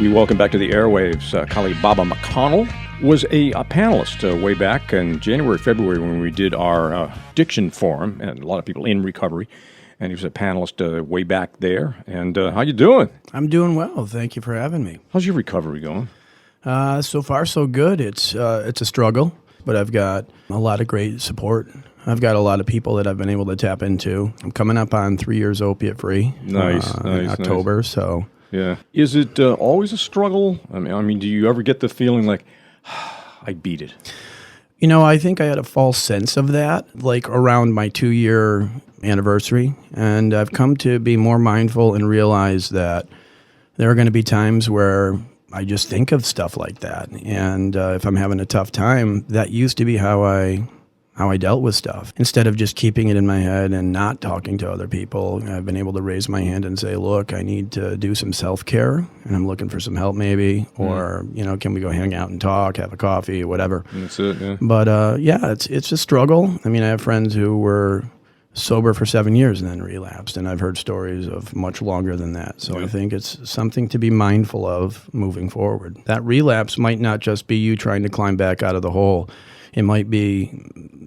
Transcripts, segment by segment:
We welcome back to the airwaves colleague Baba McConnell was a panelist way back in January, February when we did our addiction forum, and a lot of people in recovery. And he was a panelist way back there. And how you doing? I'm doing well. Thank you for having me. How's your recovery going? So far, so good. It's a struggle, but I've got a lot of great support. I've got a lot of people that I've been able to tap into. I'm coming up on 3 years opiate-free in October, so... Yeah. Is it always a struggle? I mean, do you ever get the feeling like, I beat it? You know, I think I had a false sense of that, like around my 2-year anniversary. And I've come to be more mindful and realize that there are going to be times where I just think of stuff like that. And if I'm having a tough time, that used to be how I dealt with stuff. Instead of just keeping it in my head and not talking to other people, I've been able to raise my hand and say, look, I need to do some self-care, and I'm looking for some help maybe, or, you know, can we go hang out and talk, have a coffee, whatever. That's it, yeah. But, yeah, it's a struggle. I mean, I have friends who were sober for 7 years and then relapsed, and I've heard stories of much longer than that. So I think it's something to be mindful of moving forward. That relapse might not just be you trying to climb back out of the hole. It might be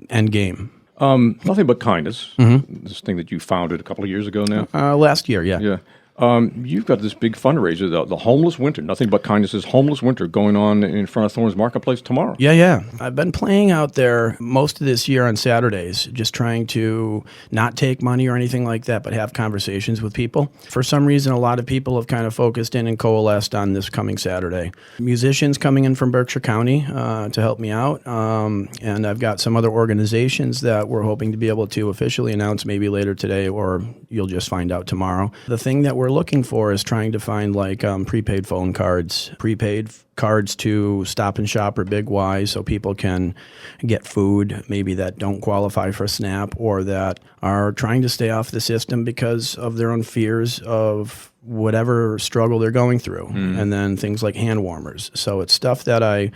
end game. Nothing But Kindness, this thing that you founded a couple of years ago now. Last year, yeah. Yeah. You've got this big fundraiser, the Homeless Winter, Nothing But Kindness's Homeless Winter, going on in front of Thorns Marketplace tomorrow. Yeah. I've been playing out there most of this year on Saturdays, just trying to not take money or anything like that, but have conversations with people. For some reason, a lot of people have kind of focused in and coalesced on this coming Saturday. Musicians coming in from Berkshire County to help me out, and I've got some other organizations that we're hoping to be able to officially announce maybe later today, or you'll just find out tomorrow. The thing that we're looking for is trying to find like prepaid phone cards, prepaid cards to Stop and Shop or Big Y, so people can get food maybe that don't qualify for SNAP or that are trying to stay off the system because of their own fears of whatever struggle they're going through. And then things like hand warmers. So it's stuff that I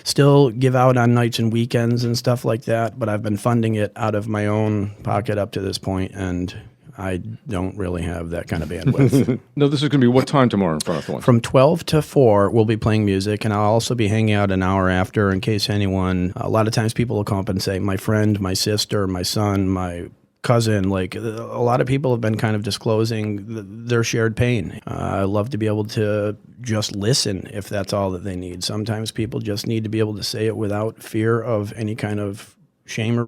still give out on nights and weekends and stuff like that, but I've been funding it out of my own pocket up to this point, and I don't really have that kind of bandwidth. No, this is going to be what time tomorrow in front of Thorns? From 12 to 4, we'll be playing music, and I'll also be hanging out an hour after in case anyone, a lot of times people will come up and say, my friend, my sister, my son, my cousin, like a lot of people have been kind of disclosing their shared pain. I love to be able to just listen if that's all that they need. Sometimes people just need to be able to say it without fear of any kind of shame or